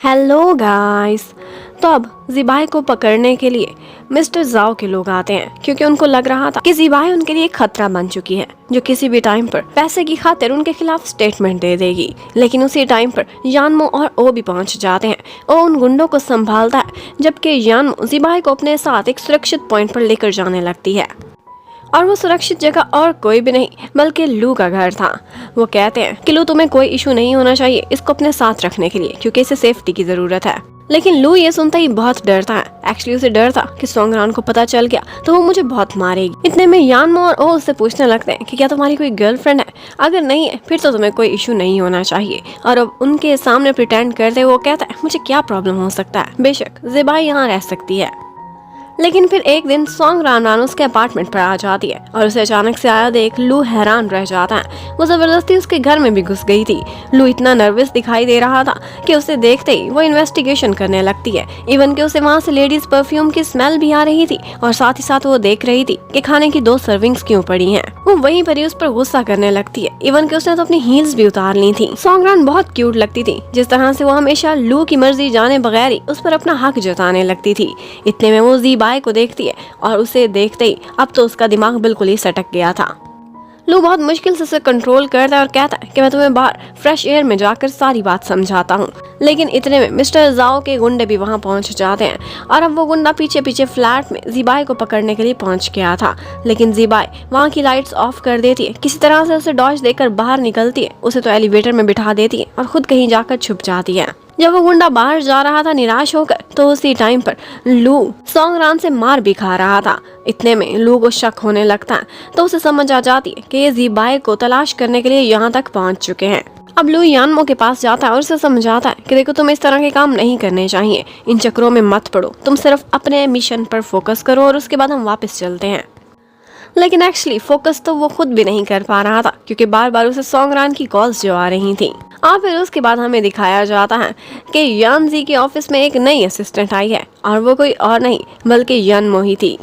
Hello guys. तो अब ज़िबाई को पकड़ने के लिए मिस्टर जाओ के लोग आते हैं क्योंकि उनको लग रहा था कि ज़िबाई उनके लिए खतरा बन चुकी है जो किसी भी टाइम पर पैसे की खातिर उनके खिलाफ स्टेटमेंट दे देगी। लेकिन उसी टाइम पर यानमो और ओ भी पहुंच जाते हैं। ओ उन गुंडों को संभालता है जबकि यानमो ज़िबाई को अपने साथ एक सुरक्षित पॉइंट पर लेकर जाने लगती है। और वो सुरक्षित जगह और कोई भी नहीं बल्कि लू का घर था। वो कहते हैं कि लू, तुम्हें कोई इशू नहीं होना चाहिए इसको अपने साथ रखने के लिए क्योंकि इसे सेफ्टी की जरूरत है। लेकिन लू ये सुनता ही बहुत डरता है। एक्चुअली उसे डर था कि सोंगरान को पता चल गया तो वो मुझे बहुत मारेगी। इतने में यानमो और ओ उससे पूछने लगते हैं कि क्या तुम्हारी कोई गर्लफ्रेंड है, अगर नहीं है फिर तो तुम्हें कोई इशू नहीं होना चाहिए। और अब उनके सामने प्रिटेंड करते वो कहता है मुझे क्या प्रॉब्लम हो सकता है, बेशक ज़िबाई यहाँ रह सकती है। लेकिन फिर एक दिन सोंगरान उसके अपार्टमेंट पर आ जाती है और उसे अचानक से आया देख लू हैरान रह जाता है। वो जबरदस्ती उसके घर में भी घुस गई थी। लू इतना नर्वस दिखाई दे रहा था कि उसे देखते ही वो इन्वेस्टिगेशन करने लगती है। इवन कि उसे वहाँ से लेडीज परफ्यूम की स्मेल भी आ रही थी और साथ ही साथ वो देख रही थी कि खाने की 2 सर्विंग्स क्यों पड़ी हैं। वो वहीं पर ही उस पर गुस्सा करने लगती है। इवन कि उसने तो अपनी हील्स भी उतार ली थी। सोंगरान बहुत क्यूट लगती थी, जिस तरह से वो हमेशा लू की मर्जी जाने बगैर ही उस पर अपना हक जताने लगती थी। इतने में वो ज़िबाई को देखती है और उसे देखते ही अब तो उसका दिमाग बिल्कुल ही सटक गया था। लू बहुत मुश्किल से उसे कंट्रोल करता है और कहता है कि मैं तुम्हें बाहर फ्रेश एयर में जाकर सारी बात समझाता हूँ। लेकिन इतने में मिस्टर जाओ के गुंडे भी वहाँ पहुँच जाते हैं और अब वो गुंडा पीछे पीछे फ्लैट में ज़िबाई को पकड़ने के लिए पहुँच गया था। लेकिन ज़िबाई वहाँ की लाइट्स ऑफ कर देती है, किसी तरह से उसे डॉज देकर बाहर निकलती है। उसे तो एलिवेटर में बिठा देती है और खुद कहीं जाकर छुप जाती है। जब वो गुंडा बाहर जा रहा था निराश होकर तो उसी टाइम पर लू सोंगरान से मार भी खा रहा था। इतने में लू को शक होने लगता है तो उसे समझ आ जाती है कि ये ज़िबाई को तलाश करने के लिए यहाँ तक पहुँच चुके हैं। अब लू यानमो के पास जाता है और उसे समझाता है कि देखो, तुम्हें इस तरह के काम नहीं करने चाहिए, इन चक्करों में मत पड़ो, तुम सिर्फ अपने मिशन पर फोकस करो और उसके बाद हम वापस चलते हैं। लेकिन एक्चुअली फोकस तो वो खुद भी नहीं कर पा रहा था क्योंकि बार बार उसे सोंगरान की कॉल्स जो आ रही थी। और फिर उसके बाद हमें दिखाया जाता है कि यानजी के ऑफिस में एक नई असिस्टेंट आई है और वो कोई और नहीं बल्कि यानमो ही थी।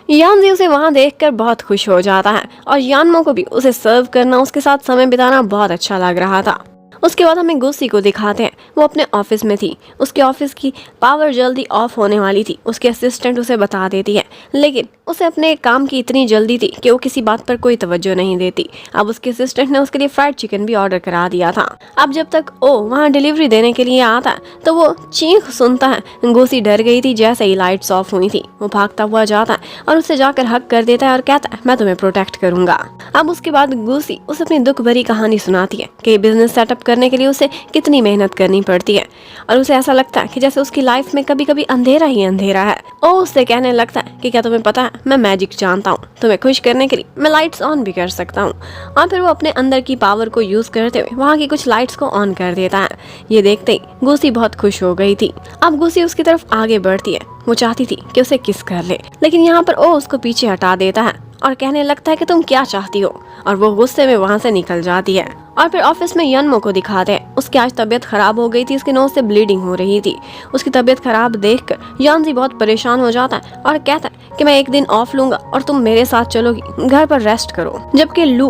यानजी उसे वहां देखकर बहुत खुश हो जाता है और यानमो को भी उसे सर्व करना, उसके साथ समय बिताना बहुत अच्छा लग रहा था। उसके बाद हमें गुस्सी को दिखाते हैं। वो अपने ऑफिस में थी, उसके ऑफिस की पावर जल्दी ऑफ होने वाली थी। उसके असिस्टेंट उसे बता देती है, लेकिन उसे अपने काम की इतनी जल्दी थी कि वो किसी बात पर कोई तवज्जो नहीं देती। अब उसके असिस्टेंट ने उसके लिए फ्राइड चिकन भी ऑर्डर करा दिया था। अब जब तक ओ वहाँ डिलीवरी देने के लिए आता है तो वो चीख सुनता है। गुस्सी डर गई थी जैसे ही लाइट्स ऑफ हुई थी। वो भागता हुआ जाता है और उसे जाकर हक कर देता है और कहता है मैं तुम्हें प्रोटेक्ट करूंगा। अब उसके बाद गुस्सी उसे अपनी दुख भरी कहानी सुनाती है कि बिजनेस सेटअप करने के लिए उसे कितनी मेहनत करनी पड़ती है और उसे ऐसा लगता है कि जैसे उसकी लाइफ में कभी कभी अंधेरा ही अंधेरा है। ओ उससे कहने लगता है कि क्या तुम्हें पता है, मैं मैजिक जानता हूँ, तुम्हें खुश करने के लिए मैं लाइट्स ऑन भी कर सकता हूँ। और फिर वो अपने अंदर की पावर को यूज करते हुए वहाँ की कुछ लाइट्स को ऑन कर देता है। ये देखते ही गुस्सी बहुत खुश हो गई थी। अब गुस्सी उसकी तरफ आगे बढ़ती है। वो चाहती थी कि उसे किस कर ले, लेकिन यहाँ पर ओ उसको पीछे हटा देता है और कहने लगता है कि तुम क्या चाहती हो, और वो गुस्से में वहाँ से निकल जाती है। और फिर ऑफिस में यानमो को दिखाते हैं। उसकी आज तबीयत खराब हो गई थी, उसके नोज से ब्लीडिंग हो रही थी। उसकी तबीयत खराब देखकर यानजी बहुत परेशान हो जाता है और कहता है कि मैं एक दिन ऑफ लूंगा और तुम मेरे साथ चलोगी, घर पर रेस्ट करो। जबकि लू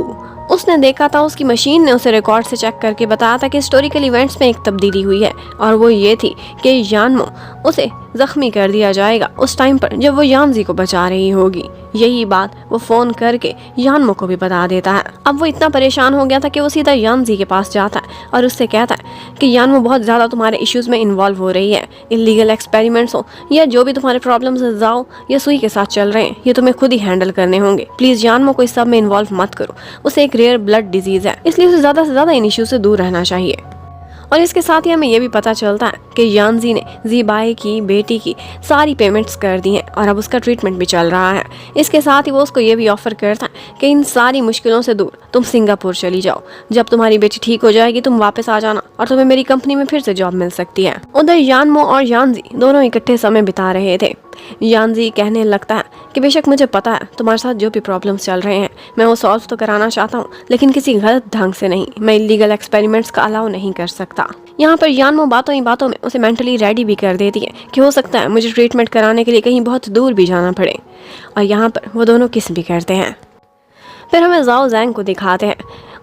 उसने देखा था, उसकी मशीन ने उसे रिकॉर्ड से चेक करके बताया था कि हिस्टोरिकल इवेंट्स में एक तब्दीली हुई है और वो ये थी कि यानमो उसे जख्मी कर दिया जाएगा उस टाइम पर जब वो यानजी को बचा रही होगी। यही बात वो फोन करके यानमो को भी बता देता है। अब वो इतना परेशान हो गया था कि वो सीधा यानजी के पास जाता है और उससे कहता है कि यानमो बहुत ज़्यादा तुम्हारे इश्यूज में इन्वॉल्व हो रही है। इलीगल एक्सपेरिमेंट्स हो या जो भी तुम्हारे प्रॉब्लम्स जाओ या सुई के साथ चल रहे हैं, ये तुम्हें खुद ही हैंडल करने होंगे। प्लीज़ यानमो को इस सब में इन्वॉल्व मत करो, उसे एक रेयर ब्लड डिजीज़ है, इसलिए उसे ज़्यादा से ज़्यादा इन इश्यूज से दूर रहना चाहिए। और इसके साथ ही हमें यह भी पता चलता है कि यानजी ने ज़िबाई की बेटी की सारी पेमेंट्स कर दी हैं और अब उसका ट्रीटमेंट भी चल रहा है। इसके साथ ही वो उसको ये भी ऑफर करता है कि इन सारी मुश्किलों से दूर तुम सिंगापुर चली जाओ। जब तुम्हारी बेटी ठीक हो जाएगी तुम वापस आ जाना और तुम्हें मेरी कंपनी में फिर से जॉब मिल सकती है। उधर यानमो और यानजी दोनों इकट्ठे समय बिता रहे थे। यानजी कहने लगता है कि बेशक मुझे पता है तुम्हारे साथ जो भी प्रॉब्लम्स चल रहे हैं मैं वो सॉल्व तो कराना चाहता हूँ, लेकिन किसी गलत ढंग से नहीं। मैं इलीगल एक्सपेरिमेंट्स का अलाउ नहीं कर सकता। यहाँ पर यानमो बातों ही बातों में उसे मेंटली रेडी भी कर देती है कि हो सकता है मुझे ट्रीटमेंट कराने के लिए कहीं बहुत दूर भी जाना पड़े। और यहाँ पर वो दोनों किस भी करते हैं। फिर हमें जाओ जैंग को दिखाते हैं।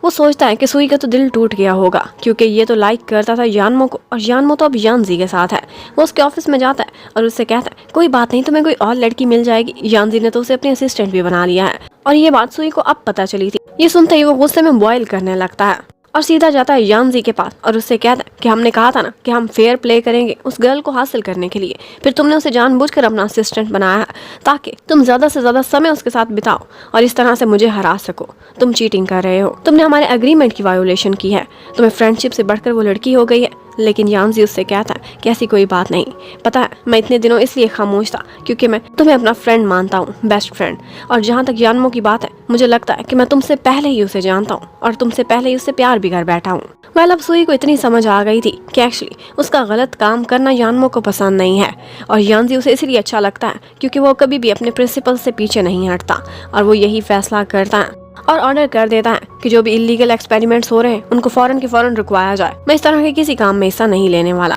वो सोचता है कि सुई का तो दिल टूट गया होगा क्योंकि ये तो लाइक करता था यानमो को और यानमो तो अब यानजी के साथ है। वो उसके ऑफिस में जाता है और उससे कहता है कोई बात नहीं, तुम्हें कोई और लड़की मिल जाएगी। यानजी ने तो उसे अपनी असिस्टेंट भी बना लिया है और ये बात सुई को अब पता चली थी। ये सुनते ही वो गुस्से में बॉयल करने लगता है और सीधा जाता है यानजी के पास और उससे कहता है कि हमने कहा था ना कि हम फेयर प्ले करेंगे उस गर्ल को हासिल करने के लिए, फिर तुमने उसे जानबूझकर अपना असिस्टेंट बनाया है ताकि तुम ज्यादा से ज्यादा समय उसके साथ बिताओ और इस तरह से मुझे हरा सको। तुम चीटिंग कर रहे हो, तुमने हमारे एग्रीमेंट की वायोलेशन की है, तुम्हें फ्रेंडशिप से बढ़कर वो लड़की हो गई है। लेकिन यानजी उससे कहता है कि ऐसी कोई बात नहीं, पता है मैं इतने दिनों इसलिए खामोश था क्योंकि मैं तुम्हें अपना फ्रेंड मानता हूँ, बेस्ट फ्रेंड। और जहाँ तक यानमो की बात है, मुझे लगता है कि मैं तुमसे पहले ही उसे जानता हूँ और तुमसे पहले ही उससे प्यार भी कर बैठा हूँ। वेल, अब सुई को इतनी समझ आ गई थी कि एक्चुअली उसका गलत काम करना यानमो को पसंद नहीं है और यानजी उसे इसलिए अच्छा लगता है क्योंकि वो कभी भी अपने प्रिंसिपल से पीछे नहीं हटता और वो यही फैसला करता है और ऑर्डर कर देता है कि जो भी इलीगल एक्सपेरिमेंट्स हो रहे हैं उनको फौरन के फौरन रुकवाया जाए। मैं इस तरह के किसी काम में हिस्सा नहीं लेने वाला।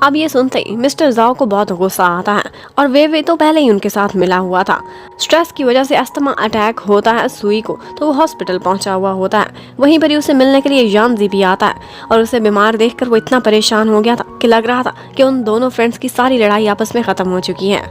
अब ये सुनते ही मिस्टर जाओ को बहुत गुस्सा आता है और वे तो पहले ही उनके साथ मिला हुआ था। स्ट्रेस की वजह से अस्थमा अटैक होता है सुई को, तो वो हॉस्पिटल पहुंचा हुआ होता है। वहीं पर ही उसे मिलने के लिए यानजी भी आता है और उसे बीमार देखकर वो इतना परेशान हो गया था कि लग रहा था कि उन दोनों फ्रेंड्स की सारी लड़ाई आपस में खत्म हो चुकी है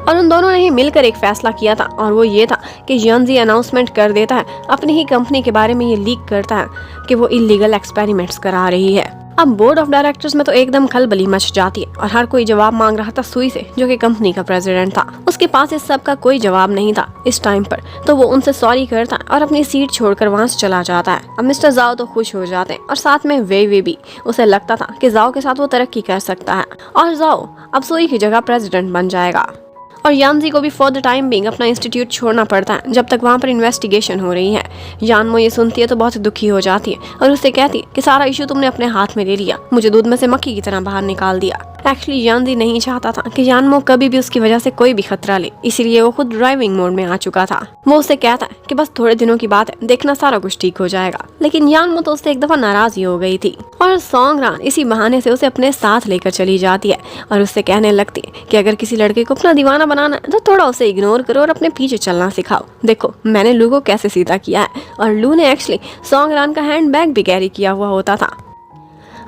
और उन दोनों ने ही मिलकर एक फैसला किया था और वो ये था कि यानजी अनाउंसमेंट कर देता है अपनी ही कंपनी के बारे में, ये लीक करता है कि वो इलीगल एक्सपेरिमेंट्स करा रही है। अब बोर्ड ऑफ डायरेक्टर्स में तो एकदम खलबली मच जाती है और हर कोई जवाब मांग रहा था सुई से, जो कि कंपनी का प्रेसिडेंट था। उसके पास इस सब का कोई जवाब नहीं था इस टाइम पर, तो वो उनसे सॉरी करता है और अपनी सीट छोड़कर वहाँ से चला जाता है। अब मिस्टर जाओ तो खुश हो जाते हैं और साथ में वे भी। उसे लगता था कि जाओ के साथ वो तरक्की कर सकता है और जाओ अब सुई की जगह प्रेसिडेंट बन जाएगा। और यानजी को भी फॉर द टाइम बीइंग अपना इंस्टीट्यूट छोड़ना पड़ता है जब तक वहाँ पर इन्वेस्टिगेशन हो रही है। यानमो ये सुनती है तो बहुत दुखी हो जाती है और उससे कहती है कि सारा इशू तुमने अपने हाथ में ले लिया, मुझे दूध में से मक्खी की तरह बाहर निकाल दिया। एक्चुअली यानजी नहीं चाहता था कि यानमो कभी भी उसकी वजह से कोई भी खतरा ले, इसीलिए वो खुद ड्राइविंग मोड में आ चुका था। वो उससे कहता है कि बस थोड़े दिनों की बात है, देखना सारा कुछ ठीक हो जाएगा। लेकिन यानमो तो उससे एक दफा नाराज ही हो गई थी और सॉन्गरान इसी बहाने से उसे अपने साथ लेकर चली जाती है और उससे कहने लगती है कि अगर किसी लड़के को अपना दीवाना बनाना है तो थोड़ा उसे इग्नोर करो और अपने पीछे चलना सिखाओ। देखो मैंने लू को कैसे सीधा किया है। और लू ने एक्चुअली सॉन्गरान का हैंड बैग भी कैरी किया हुआ होता था।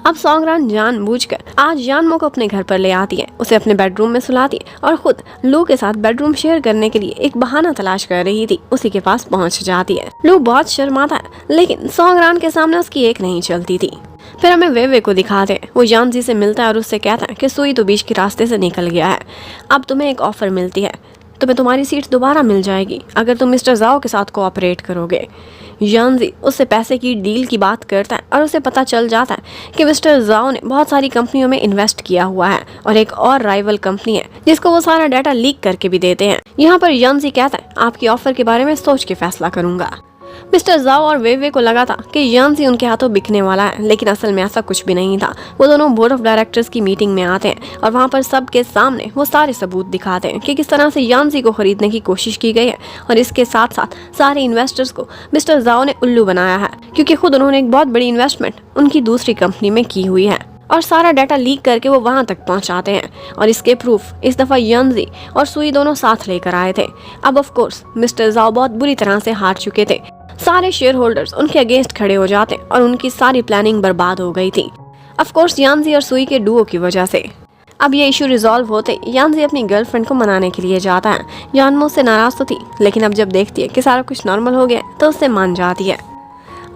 अब सॉन्गरान जानबूझकर आज यानमो को अपने घर पर ले आती है, उसे अपने बेडरूम में सुलाती है और खुद लू के साथ बेडरूम शेयर करने के लिए एक बहाना तलाश कर रही थी, उसी के पास पहुंच जाती है। लू बहुत शर्माता है लेकिन सॉन्गरान के सामने उसकी एक नहीं चलती थी। फिर हमें वे को दिखाते हैं, वो यानजी से मिलता है और उससे कहता है कि सुई तो बीच के रास्ते से निकल गया है, अब तुम्हें एक ऑफर मिलती है, तुम्हें तुम्हारी सीट दोबारा मिल जाएगी अगर तुम मिस्टर जाओ के साथ कोऑपरेट करोगे। यानजी उससे पैसे की डील की बात करता है और उसे पता चल जाता है कि मिस्टर जाओ ने बहुत सारी कंपनियों में इन्वेस्ट किया हुआ है और एक और राइवल कंपनी है जिसको वो सारा डाटा लीक करके भी देते हैं। यहाँ पर यानजी कहता है आपकी ऑफर के बारे में सोच के फैसला करूंगा। मिस्टर जाओ और वे को लगा था कि यानजी उनके हाथों बिकने वाला है, लेकिन असल में ऐसा कुछ भी नहीं था। वो दोनों बोर्ड ऑफ डायरेक्टर्स की मीटिंग में आते हैं और वहाँ पर सबके सामने वो सारे सबूत दिखाते हैं कि किस तरह से यानजी को खरीदने की कोशिश की गई है और इसके साथ साथ सारे इन्वेस्टर्स को मिस्टर जाओ ने उल्लू बनाया है क्योंकि खुद उन्होंने एक बहुत बड़ी इन्वेस्टमेंट उनकी दूसरी कंपनी में की हुई है और सारा डाटा लीक करके वो वहां तक पहुंचाते हैं और इसके प्रूफ इस दफा यानजी और सुई दोनों साथ लेकर आए थे। अब ऑफ कोर्स मिस्टर जाओ बहुत बुरी तरह से हार चुके थे, सारे शेयर होल्डर्स उनके अगेंस्ट खड़े हो जाते और उनकी सारी प्लानिंग बर्बाद हो गई थी, ऑफ कोर्स यानजी और सुई के डुओ की वजह से। अब ये इशू रिजॉल्व होते यानजी अपनी गर्लफ्रेंड को मनाने के लिए जाता है। यानमो से नाराज तो थी लेकिन अब जब देखती है कि सारा कुछ नॉर्मल हो गया तो उससे मान जाती है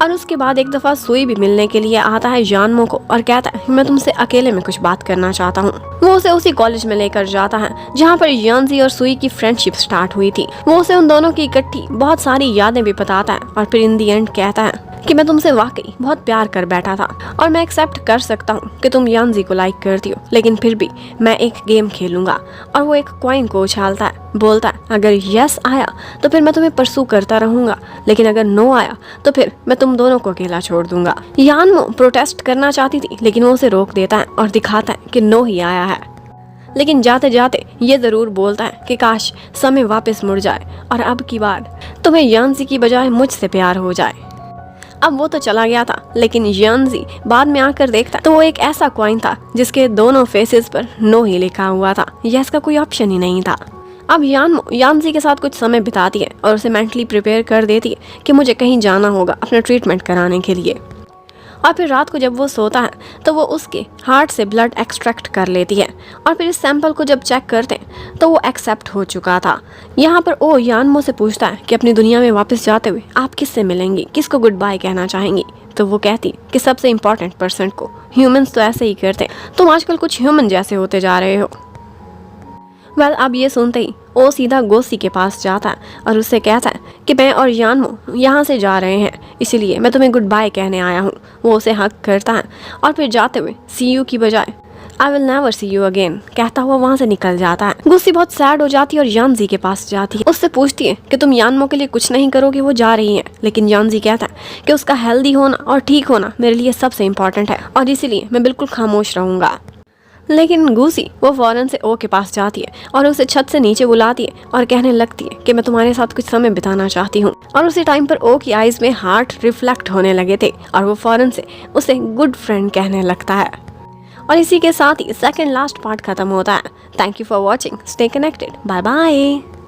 और उसके बाद एक दफा सुई भी मिलने के लिए आता है यानमो को और कहता है मैं तुमसे अकेले में कुछ बात करना चाहता हूँ। वो उसे उसी कॉलेज में लेकर जाता है जहाँ पर यानजी और सुई की फ्रेंडशिप स्टार्ट हुई थी। वो उसे उन दोनों की इकट्ठी बहुत सारी यादें भी बताता है और फिर इन दी एंड कहता है कि मैं तुमसे वाकई बहुत प्यार कर बैठा था और मैं एक्सेप्ट कर सकता हूँ कि तुम यानजी को लाइक करती हो, लेकिन फिर भी मैं एक गेम खेलूंगा। और वो एक कॉइन को उछालता है, बोलता है अगर यस आया तो फिर मैं तुम्हें परसू करता रहूंगा, लेकिन अगर नो आया तो फिर मैं तुम दोनों को अकेला छोड़ दूंगा। यानमो प्रोटेस्ट करना चाहती थी लेकिन वो उसे रोक देता है और दिखाता है कि नो ही आया है, लेकिन जाते जाते ये जरूर बोलता है कि काश समय वापस मुड़ जाए और अब की बार तुम्हें यानजी की बजाय मुझसे प्यार हो जाए। अब वो तो चला गया था लेकिन यानजी बाद में आकर देखता तो वो एक ऐसा कॉइन था जिसके दोनों फेसेस पर नो ही लिखा हुआ था, यस का कोई ऑप्शन ही नहीं था। अब यानजी के साथ कुछ समय बिताती है और उसे मेंटली प्रिपेयर कर देती है कि मुझे कहीं जाना होगा अपना ट्रीटमेंट कराने के लिए। और फिर रात को जब वो सोता है तो वो उसके हार्ट से ब्लड एक्सट्रैक्ट कर लेती है और फिर इस सैंपल को जब चेक करते हैं तो वो एक्सेप्ट हो चुका था। यहाँ पर ओ यानमो से पूछता है कि अपनी दुनिया में वापस जाते हुए आप किससे मिलेंगी, किसको गुड बाय कहना चाहेंगी। तो वो कहती कि सबसे इम्पोर्टेंट पर्सन को। ह्यूमंस तो ऐसे ही करते हैं, तुम आजकल कुछ ह्यूमन जैसे होते जा रहे हो। वेल अब ये सुनते ही वो सीधा गोसी के पास जाता है और उससे कहता है कि मैं और यानमो यहाँ से जा रहे हैं, इसलिए मैं तुम्हें गुड बाय कहने आया हूँ। वो उसे हक करता है और फिर जाते हुए सी यू की बजाय I will never see you again कहता हुआ वहाँ से निकल जाता है। गुस्सी बहुत सैड हो जाती है और यानजी के पास जाती है। उससे पूछती है कि तुम यानमो के लिए कुछ नहीं करोगे, वो जा रही है। लेकिन यानजी कहता है कि उसका हेल्दी होना और ठीक होना मेरे लिए सबसे इम्पोर्टेंट है और इसीलिए मैं बिल्कुल खामोश रहूँगा। लेकिन गुसी वो फौरन से ओ के पास जाती है और उसे छत से नीचे बुलाती है और कहने लगती है कि मैं तुम्हारे साथ कुछ समय बिताना चाहती हूँ। और उसी टाइम पर ओ की आईज में हार्ट रिफ्लेक्ट होने लगे थे और वो फौरन से उसे गुड फ्रेंड कहने लगता है। और इसी के साथ ही सेकंड लास्ट पार्ट खत्म होता है। Thank you for watching, stay connected, bye bye.